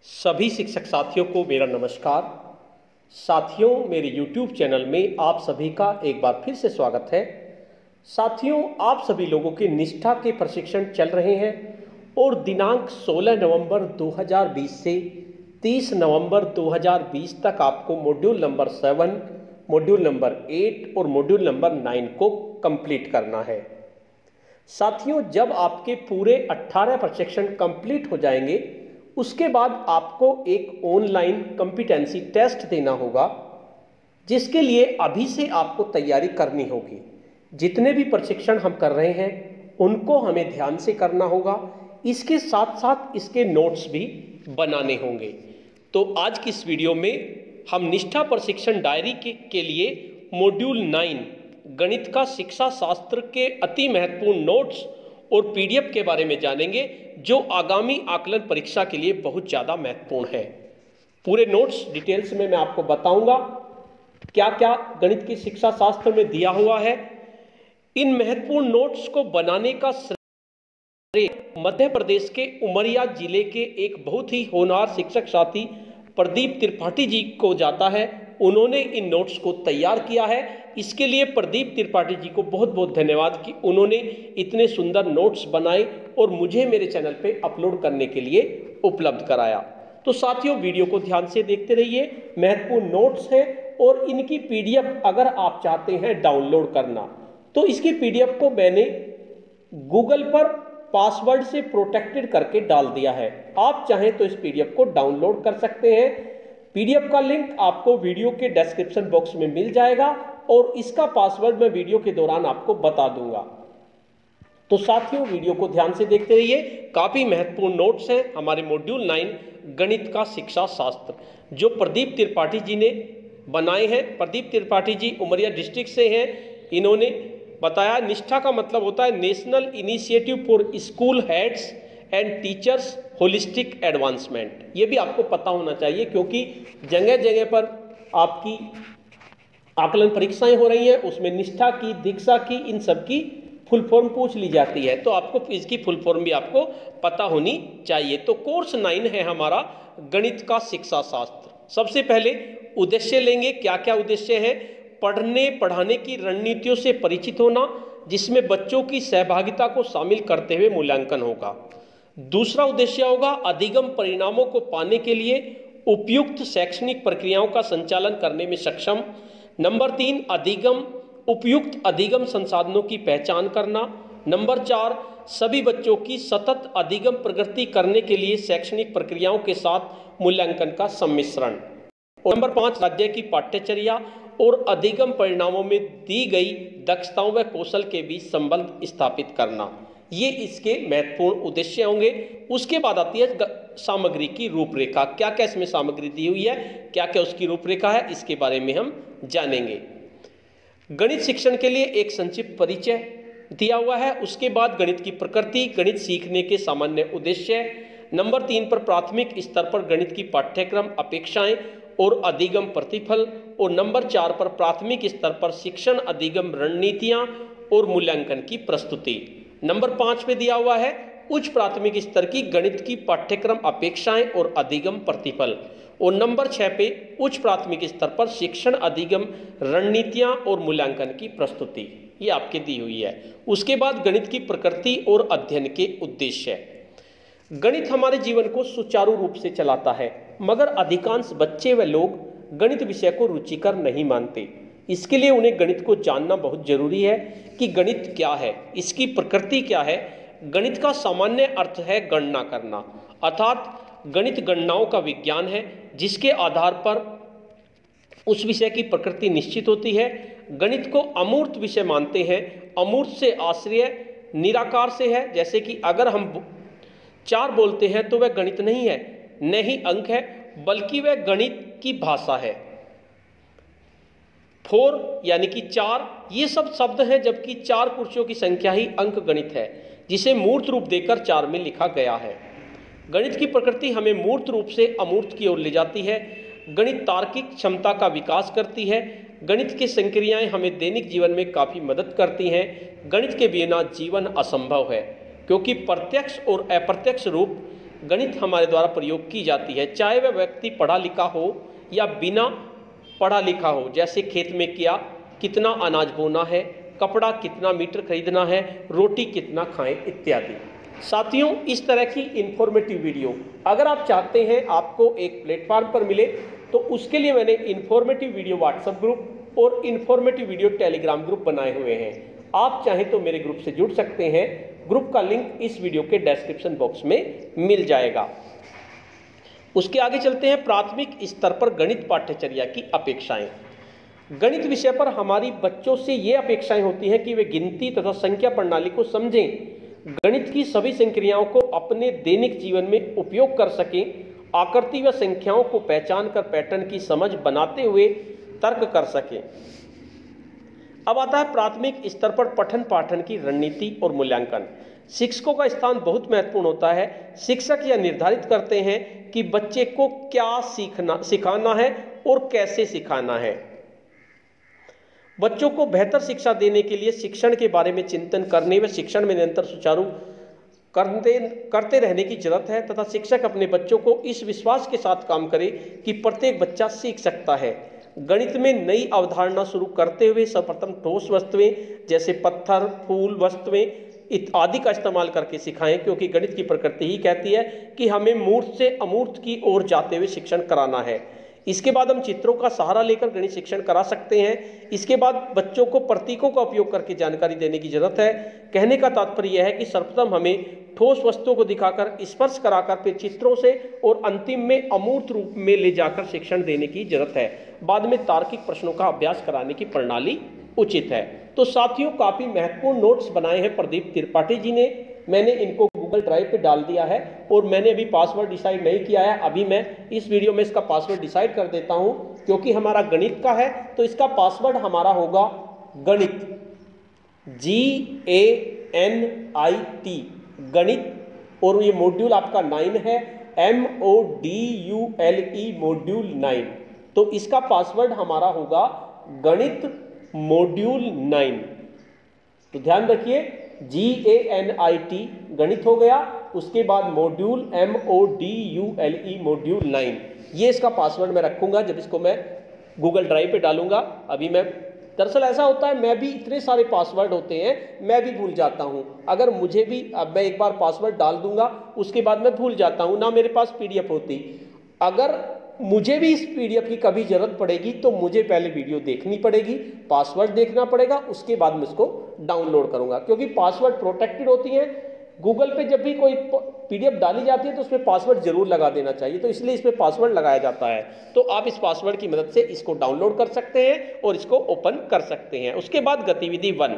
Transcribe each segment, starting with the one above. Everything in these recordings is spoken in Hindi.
सभी शिक्षक साथियों को मेरा नमस्कार। साथियों, मेरे YouTube चैनल में आप सभी का एक बार फिर से स्वागत है। साथियों, आप सभी लोगों के निष्ठा के प्रशिक्षण चल रहे हैं और दिनांक 16 नवंबर 2020 से 30 नवंबर 2020 तक आपको मॉड्यूल नंबर 7, मॉड्यूल नंबर 8 और मॉड्यूल नंबर 9 को कंप्लीट करना है। साथियों, जब आपके पूरे 18 प्रशिक्षण कंप्लीट हो जाएंगे, उसके बाद आपको एक ऑनलाइन कॉम्पिटेंसी टेस्ट देना होगा, जिसके लिए अभी से आपको तैयारी करनी होगी। जितने भी प्रशिक्षण हम कर रहे हैं उनको हमें ध्यान से करना होगा, इसके साथ साथ इसके नोट्स भी बनाने होंगे। तो आज की इस वीडियो में हम निष्ठा प्रशिक्षण डायरी के लिए मॉड्यूल 9 गणित का शिक्षा शास्त्र के अति महत्वपूर्ण नोट्स और पीडीएफ के बारे में जानेंगे, जो आगामी आकलन परीक्षा के लिए बहुत ज़्यादा महत्वपूर्ण है। पूरे नोट्स डिटेल्स में मैं आपको बताऊंगा क्या क्या गणित की शिक्षा शास्त्र में दिया हुआ है। इन महत्वपूर्ण नोट्स को बनाने का श्रेय मध्य प्रदेश के उमरिया जिले के एक बहुत ही होनहार शिक्षक साथी प्रदीप त्रिपाठी जी को जाता है। उन्होंने इन नोट्स को तैयार किया है। इसके लिए प्रदीप त्रिपाठी जी को बहुत बहुत धन्यवाद कि उन्होंने इतने सुंदर नोट्स बनाए और मुझे मेरे चैनल पे अपलोड करने के लिए उपलब्ध कराया। तो साथियों, वीडियो को ध्यान से देखते रहिए। महत्वपूर्ण नोट्स हैं और इनकी पीडीएफ अगर आप चाहते हैं डाउनलोड करना, तो इसकी पीडीएफ को मैंने गूगल पर पासवर्ड से प्रोटेक्टेड करके डाल दिया है। आप चाहें तो इस पीडीएफ को डाउनलोड कर सकते हैं। पीडीएफ का लिंक आपको वीडियो के डिस्क्रिप्शन बॉक्स में मिल जाएगा और इसका पासवर्ड मैं वीडियो के दौरान आपको बता दूंगा। तो साथियों, वीडियो को ध्यान से देखते रहिए। काफी महत्वपूर्ण नोट्स हैं हमारे मॉड्यूल 9 गणित का शिक्षा शास्त्र, जो प्रदीप त्रिपाठी जी ने बनाए हैं। प्रदीप त्रिपाठी जी उमरिया डिस्ट्रिक्ट से हैं। इन्होंने बताया निष्ठा का मतलब होता है national initiative for school heads and teachers holistic advancement. ये भी आपको पता होना चाहिए, क्योंकि जगह जगह पर आपकी आकलन परीक्षाएं हो रही हैं, उसमें निष्ठा की, दीक्षा की, इन सब की फुल फॉर्म पूछ ली जाती है। तो आपको इसकी फुल फॉर्म भी आपको पता होनी चाहिए। तो कोर्स 9 है हमारा गणित का शिक्षा शास्त्र। सबसे पहले उद्देश्य लेंगे। क्या क्या उद्देश्य है? पढ़ने पढ़ाने की रणनीतियों से परिचित होना, जिसमें बच्चों की सहभागिता को शामिल करते हुए मूल्यांकन होगा। दूसरा उद्देश्य होगा अधिगम परिणामों को पाने के लिए उपयुक्त शैक्षणिक प्रक्रियाओं का संचालन करने में सक्षम। नंबर 3, उपयुक्त अधिगम संसाधनों की पहचान करना। नंबर 4, सभी बच्चों की सतत अधिगम प्रगति करने के लिए शैक्षणिक प्रक्रियाओं के साथ मूल्यांकन का सम्मिश्रण। और नंबर 5, राज्य की पाठ्यचर्या और अधिगम परिणामों में दी गई दक्षताओं व कौशल के बीच संबंध स्थापित करना। ये इसके महत्वपूर्ण उद्देश्य होंगे। उसके बाद आती है सामग्री की रूपरेखा। क्या क्या इसमें सामग्री दी हुई है, क्या क्या उसकी रूपरेखा है, इसके बारे में हम जानेंगे। गणित शिक्षण के लिए एक संक्षिप्त परिचय दिया हुआ है। उसके बाद गणित की प्रकृति, गणित सीखने के सामान्य उद्देश्य। नंबर 3 पर प्राथमिक स्तर पर गणित की पाठ्यक्रम अपेक्षाएं और अधिगम प्रतिफल। और नंबर 4 पर प्राथमिक स्तर पर शिक्षण अधिगम रणनीतियां और मूल्यांकन की प्रस्तुति। नंबर 5 पे दिया हुआ है उच्च प्राथमिक स्तर की गणित की पाठ्यक्रम अपेक्षाएं और अधिगम प्रतिफल। और नंबर 6 पे उच्च प्राथमिक स्तर पर शिक्षण अधिगम रणनीतियां और मूल्यांकन की प्रस्तुति, ये आपके दी हुई है। उसके बाद गणित की प्रकृति और अध्ययन के उद्देश्य। गणित हमारे जीवन को सुचारू रूप से चलाता है, मगर अधिकांश बच्चे व लोग गणित विषय को रुचिकर नहीं मानते। इसके लिए उन्हें गणित को जानना बहुत जरूरी है कि गणित क्या है, इसकी प्रकृति क्या है। गणित का सामान्य अर्थ है गणना करना, अर्थात गणित गणनाओं का विज्ञान है, जिसके आधार पर उस विषय की प्रकृति निश्चित होती है। गणित को अमूर्त विषय मानते हैं। अमूर्त से आश्रय निराकार से है। जैसे कि अगर हम 4 बोलते हैं तो वह गणित नहीं है, न ही अंक है, बल्कि वह गणित की भाषा है। 4 यानी कि 4, ये सब शब्द हैं, जबकि 4 कुर्सियों की संख्या ही अंक गणित है, जिसे मूर्त रूप देकर 4 में लिखा गया है। गणित की प्रकृति हमें मूर्त रूप से अमूर्त की ओर ले जाती है। गणित तार्किक क्षमता का विकास करती है। गणित की संक्रियाएं हमें दैनिक जीवन में काफ़ी मदद करती हैं। गणित के बिना जीवन असंभव है, क्योंकि प्रत्यक्ष और अप्रत्यक्ष रूप गणित हमारे द्वारा प्रयोग की जाती है, चाहे वह व्यक्ति पढ़ा लिखा हो या बिना पढ़ा लिखा हो। जैसे खेत में क्या कितना अनाज बोना है, कपड़ा कितना मीटर खरीदना है, रोटी कितना खाएं इत्यादि। साथियों, इस तरह की इंफॉर्मेटिव वीडियो अगर आप चाहते हैं आपको एक प्लेटफॉर्म पर मिले, तो उसके लिए मैंने इंफॉर्मेटिव वीडियो व्हाट्सएप ग्रुप और इंफॉर्मेटिव वीडियो टेलीग्राम ग्रुप बनाए हुए हैं। आप चाहें तो मेरे ग्रुप से जुड़ सकते हैं। ग्रुप का लिंक इस वीडियो के डिस्क्रिप्शन बॉक्स में मिल जाएगा। उसके आगे चलते हैं, प्राथमिक स्तर पर गणित पाठ्यचर्या की अपेक्षाएं। गणित विषय पर हमारी बच्चों से ये अपेक्षाएं होती हैं कि वे गिनती तथा संख्या प्रणाली को समझें, गणित की सभी संक्रियाओं को अपने दैनिक जीवन में उपयोग कर सकें, आकृति व संख्याओं को पहचान कर पैटर्न की समझ बनाते हुए तर्क कर सकें। अब आता है प्राथमिक स्तर पर पठन पाठन की रणनीति और मूल्यांकन। शिक्षकों का स्थान बहुत महत्वपूर्ण होता है। शिक्षक यह निर्धारित करते हैं कि बच्चे को क्या सिखाना है और कैसे सिखाना है। बच्चों को बेहतर शिक्षा देने के लिए शिक्षण के बारे में चिंतन करने व शिक्षण में निरंतर सुचारू करते रहने की जरूरत है तथा शिक्षक अपने बच्चों को इस विश्वास के साथ काम करे कि प्रत्येक बच्चा सीख सकता है। गणित में नई अवधारणा शुरू करते हुए सर्वप्रथम ठोस वस्तुएं जैसे पत्थर, फूल, वस्तुएं आदि का इस्तेमाल करके सिखाएं, क्योंकि गणित की प्रकृति ही कहती है कि हमें मूर्त से अमूर्त की ओर जाते हुए शिक्षण कराना है। इसके बाद हम चित्रों का सहारा लेकर गणित शिक्षण करा सकते हैं। इसके बाद बच्चों को प्रतीकों का उपयोग करके जानकारी देने की जरूरत है। कहने का तात्पर्य यह है कि सर्वप्रथम हमें ठोस वस्तुओं को दिखाकर, स्पर्श कराकर, फिर चित्रों से और अंतिम में अमूर्त रूप में ले जाकर शिक्षण देने की जरूरत है। बाद में तार्किक प्रश्नों का अभ्यास कराने की प्रणाली उचित है। तो साथियों, काफी महत्वपूर्ण नोट्स बनाए हैं प्रदीप त्रिपाठी जी ने। मैंने इनको गूगल ड्राइव पे डाल दिया है और मैंने अभी पासवर्ड डिसाइड नहीं किया है। अभी मैं इस वीडियो में इसका पासवर्ड डिसाइड कर देता हूं, क्योंकि हमारा गणित का है तो इसका पासवर्ड हमारा होगा गणित, GANIT गणित। और ये मॉड्यूल आपका 9 है, MODULE मॉड्यूल 9। तो इसका पासवर्ड हमारा होगा गणित मॉड्यूल 9। तो ध्यान रखिए, GANIT गणित हो गया, उसके बाद मॉड्यूल MODULE मॉड्यूल 9। ये इसका पासवर्ड मैं रखूंगा जब इसको मैं गूगल ड्राइव पे डालूंगा। अभी मैं दरअसल ऐसा होता है, मैं भी इतने सारे पासवर्ड होते हैं, मैं भी भूल जाता हूं। अगर मुझे भी, अब मैं एक बार पासवर्ड डाल दूंगा उसके बाद मैं भूल जाता हूं, ना मेरे पास PDF होती। अगर मुझे भी इस PDF की कभी जरूरत पड़ेगी तो मुझे पहले वीडियो देखनी पड़ेगी, पासवर्ड देखना पड़ेगा, उसके बाद मैं इसको डाउनलोड करूंगा, क्योंकि पासवर्ड प्रोटेक्टेड होती है। गूगल पे जब भी कोई PDF डाली जाती है तो उसमें पासवर्ड जरूर लगा देना चाहिए, तो इसलिए इसमें पासवर्ड लगाया जाता है। तो आप इस पासवर्ड की मदद से इसको डाउनलोड कर सकते हैं और इसको ओपन कर सकते हैं। उसके बाद गतिविधि 1,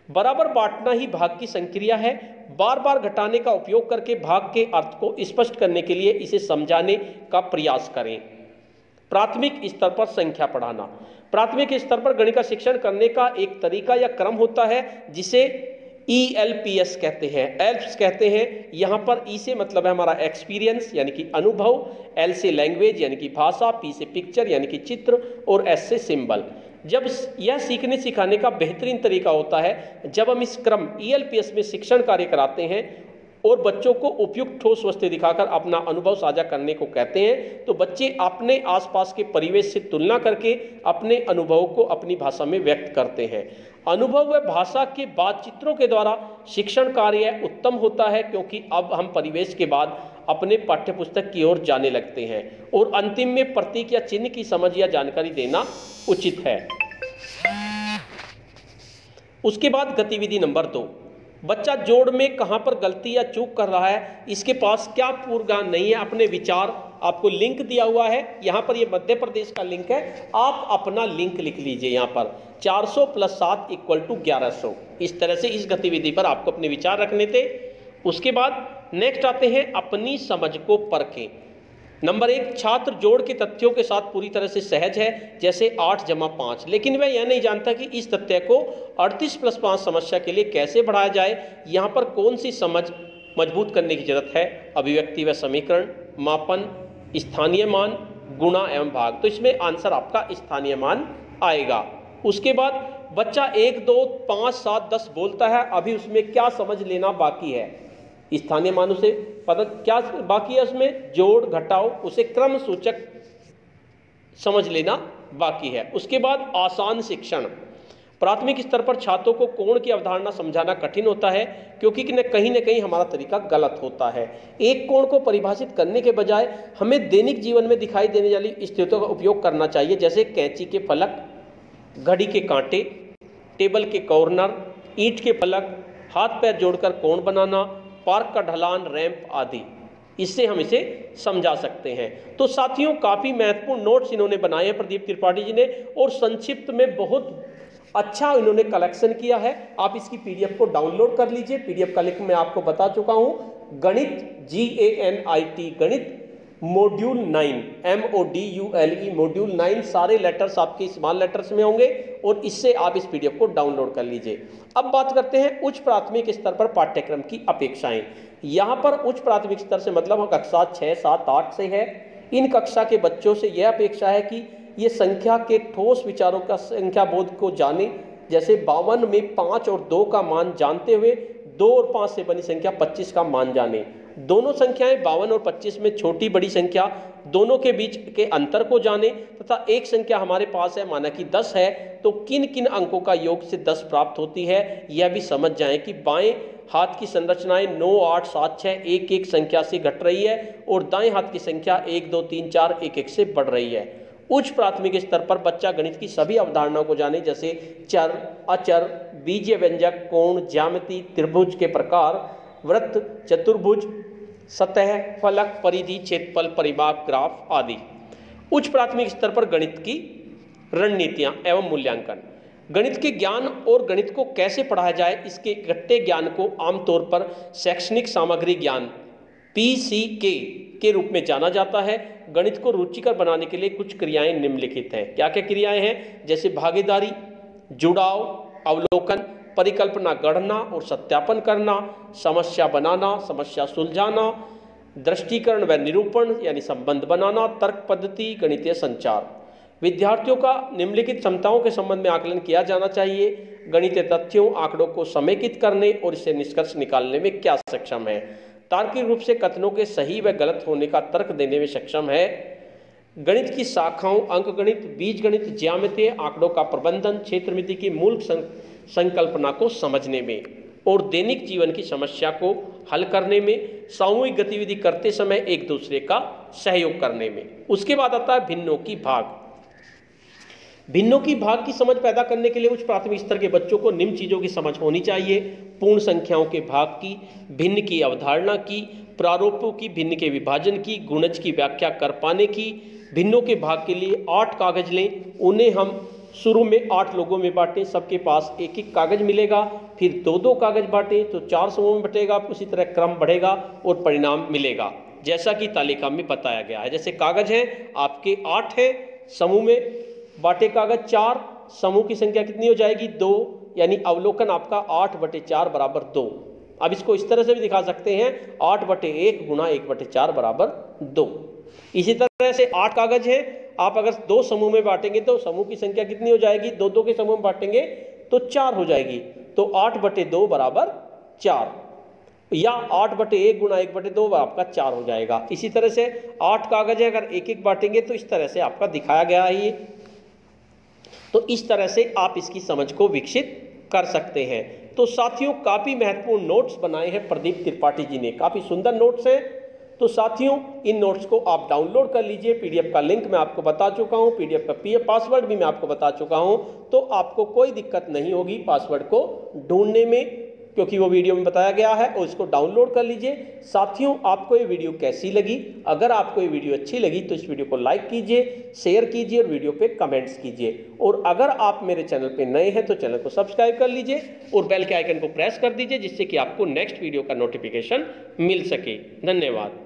बराबर बांटना ही भाग की संक्रिया है। बार बार घटाने का उपयोग करके भाग के अर्थ को स्पष्ट करने के लिए इसे समझाने का प्रयास करें। प्राथमिक स्तर पर संख्या पढ़ाना। प्राथमिक स्तर पर गणित का शिक्षण करने का एक तरीका या क्रम होता है जिसे ELPS कहते हैं, एल्प्स कहते हैं। यहाँ पर E से मतलब है हमारा एक्सपीरियंस यानी कि अनुभव, L से लैंग्वेज यानी कि भाषा, P से पिक्चर यानी कि चित्र और S से सिंबल। जब यह सीखने सिखाने का बेहतरीन तरीका होता है जब हम इस क्रम ELPS में शिक्षण कार्य कराते हैं और बच्चों को उपयुक्त ठोस वस्तुएं दिखाकर अपना अनुभव साझा करने को कहते हैं। तो बच्चे अपने आसपास के परिवेश से तुलना करके अपने अनुभव को अपनी भाषा में व्यक्त करते हैं। अनुभव व भाषा के बाद चित्रों के द्वारा शिक्षण कार्य उत्तम होता है, क्योंकि अब हम परिवेश के बाद अपने पाठ्यपुस्तक की ओर जाने लगते हैं और अंतिम में प्रतीक या चिन्ह की समझ या जानकारी देना उचित है। उसके बाद गतिविधि नंबर 2, बच्चा जोड़ में कहां पर गलती या चूक कर रहा है, इसके पास क्या पूर्व ज्ञान नहीं है, अपने विचार, आपको लिंक दिया हुआ है यहाँ पर, ये मध्य प्रदेश का लिंक है, आप अपना लिंक लिख लीजिए यहाँ पर 400 + 7 = 1100। इस तरह से इस गतिविधि पर आपको अपने विचार रखने थे। उसके बाद नेक्स्ट आते हैं अपनी समझ को परखें। नंबर 1, छात्र जोड़ के तथ्यों के साथ पूरी तरह से सहज है, जैसे 8 + 5, लेकिन वह यह नहीं जानता कि इस तथ्य को 38 + 5 समस्या के लिए कैसे बढ़ाया जाए। यहाँ पर कौन सी समझ मजबूत करने की जरूरत है, अभिव्यक्ति व समीकरण, मापन, स्थानीय मान, गुणा एवं भाग। तो इसमें आंसर आपका स्थानीय मान आएगा। उसके बाद बच्चा 1, 2, 5, 7, 10 बोलता है, अभी उसमें क्या समझ लेना बाकी है। स्थानीय मान उसे पता क्या बाकी है, उसमें जोड़ घटाव उसे क्रम सूचक समझ लेना बाकी है। उसके बाद आसान शिक्षण। प्राथमिक स्तर पर छात्रों को कोण की अवधारणा समझाना कठिन होता है क्योंकि कहीं न कहीं हमारा तरीका गलत होता है। एक कोण को परिभाषित करने के बजाय हमें दैनिक जीवन में दिखाई देने वाली स्थितियों का उपयोग करना चाहिए, जैसे कैंची के फलक, घड़ी के कांटे, टेबल के कॉर्नर, ईंट के फलक, हाथ पैर जोड़कर कोण बनाना, पार्क का ढलान, रैंप आदि। इससे हम इसे समझा सकते हैं। तो साथियों, काफ़ी महत्वपूर्ण नोट्स इन्होंने बनाए हैं प्रदीप त्रिपाठी जी ने, और संक्षिप्त में बहुत अच्छा इन्होंने कलेक्शन किया है। आप इसकी पीडीएफ को डाउनलोड कर लीजिए। पीडीएफ का लिंक मैं आपको बता चुका हूं। गणित GANIT गणित मॉड्यूल 9 MODULE मॉड्यूल 9 सारे लेटर्स आपके स्मॉल लेटर्स में होंगे और इससे आप इस पीडीएफ को डाउनलोड कर लीजिए। अब बात करते हैं उच्च प्राथमिक स्तर पर पाठ्यक्रम की अपेक्षाएं। यहाँ पर उच्च प्राथमिक स्तर से मतलब कक्षा 6, 7, 8 से है। इन कक्षा के बच्चों से यह अपेक्षा है कि ये संख्या के ठोस विचारों का संख्या बोध को जाने, जैसे 52 में 5 और 2 का मान जानते हुए 2 और 5 से बनी संख्या 25 का मान जाने। दोनों संख्याएं 52 और 25 में छोटी बड़ी संख्या दोनों के बीच के अंतर को जाने, तथा एक संख्या हमारे पास है माना कि 10 है, तो किन किन अंकों का योग से 10 प्राप्त होती है यह भी समझ जाएं कि बाएं हाथ की संरचनाएं 9, 8, 7, 6 एक एक संख्या से घट रही है और दाएं हाथ की संख्या 1, 2, 3, 4 एक एक से बढ़ रही है। उच्च प्राथमिक स्तर पर बच्चा गणित की सभी अवधारणाओं को जाने, जैसे चर, अचर, बीजीय व्यंजक, कोण, ज्यामिति, त्रिभुज के प्रकार, वृत्त, चतुर्भुज, सतह, फलक, परिधि, क्षेत्रफल, परिमाप, ग्राफ आदि। उच्च प्राथमिक स्तर पर गणित की रणनीतियां एवं मूल्यांकन। गणित के ज्ञान और गणित को कैसे पढ़ाया जाए, इसके इकट्ठे ज्ञान को आमतौर पर शैक्षणिक सामग्री ज्ञान PCK के रूप में जाना जाता है। गणित को रुचिकर बनाने के लिए कुछ क्रियाएं निम्नलिखित हैं। क्या क्या क्रियाएं हैं? जैसे भागीदारी, जुड़ाव, अवलोकन, परिकल्पना गढ़ना और सत्यापन करना, समस्या बनाना, समस्या सुलझाना, दृष्टिकरण व निरूपण यानी संबंध बनाना, तर्क पद्धति, गणितीय संचार। विद्यार्थियों का निम्नलिखित क्षमताओं के संबंध में आकलन किया जाना चाहिए। गणितीय तथ्यों, आंकड़ों को समेकित करने और इससे निष्कर्ष निकालने में क्या सक्षम है। तार्किक रूप से कथनों के सही व गलत होने का तर्क देने में सक्षम है। गणित की शाखाओं, अंकगणित, बीजगणित, ज्यामिति, आंकड़ों का प्रबंधन, क्षेत्रमिति की मूल संकल्पना को समझने में और दैनिक जीवन की समस्या को हल करने में, सामूहिक गतिविधि करते समय एक दूसरे का सहयोग करने में। उसके बाद आता है भिन्नों की भाग। भिन्नों की भाग की समझ पैदा करने के लिए उच्च प्राथमिक स्तर के बच्चों को निम्न चीज़ों की समझ होनी चाहिए: पूर्ण संख्याओं के भाग की, भिन्न की अवधारणा की, प्रारूपों की, भिन्न के विभाजन की, गुणज की व्याख्या कर पाने की। भिन्नों के भाग के लिए 8 कागज लें, उन्हें हम शुरू में 8 लोगों में बांटें, सबके पास एक एक कागज मिलेगा, फिर 2-2 कागज बांटें तो 4 समूह में बटेगा, उसी तरह क्रम बढ़ेगा और परिणाम मिलेगा जैसा कि तालिका में बताया गया है। जैसे कागज हैं आपके 8 हैं, समूह में बाटे कागज 4, समूह की संख्या कितनी हो जाएगी? 2, यानी अवलोकन आपका 8/4 बराबर 2। अब इसको इस तरह से भी दिखा सकते हैं 8/1 गुणा 1/4 बराबर 2। इसी तरह से 8 कागज हैं, आप अगर 2 समूह में बांटेंगे तो समूह की संख्या कितनी हो जाएगी? 2-2 के समूह में बांटेंगे तो 4 हो जाएगी, तो 8/2 बराबर 4, या 8/1 गुणा 1/2 आपका 4 हो जाएगा। इसी तरह से 8 कागज है, अगर एक एक बांटेंगे तो इस तरह से आपका दिखाया गया है ये। तो इस तरह से आप इसकी समझ को विकसित कर सकते हैं। तो साथियों, काफ़ी महत्वपूर्ण नोट्स बनाए हैं प्रदीप त्रिपाठी जी ने, काफ़ी सुंदर नोट्स हैं। तो साथियों, इन नोट्स को आप डाउनलोड कर लीजिए। पीडीएफ का लिंक मैं आपको बता चुका हूं, पीडीएफ का पासवर्ड भी मैं आपको बता चुका हूं, तो आपको कोई दिक्कत नहीं होगी पासवर्ड को ढूंढने में, क्योंकि वो वीडियो में बताया गया है, और इसको डाउनलोड कर लीजिए। साथियों, आपको ये वीडियो कैसी लगी? अगर आपको ये वीडियो अच्छी लगी तो इस वीडियो को लाइक कीजिए, शेयर कीजिए और वीडियो पे कमेंट्स कीजिए। और अगर आप मेरे चैनल पे नए हैं तो चैनल को सब्सक्राइब कर लीजिए और बेल के आइकन को प्रेस कर दीजिए, जिससे कि आपको नेक्स्ट वीडियो का नोटिफिकेशन मिल सके। धन्यवाद।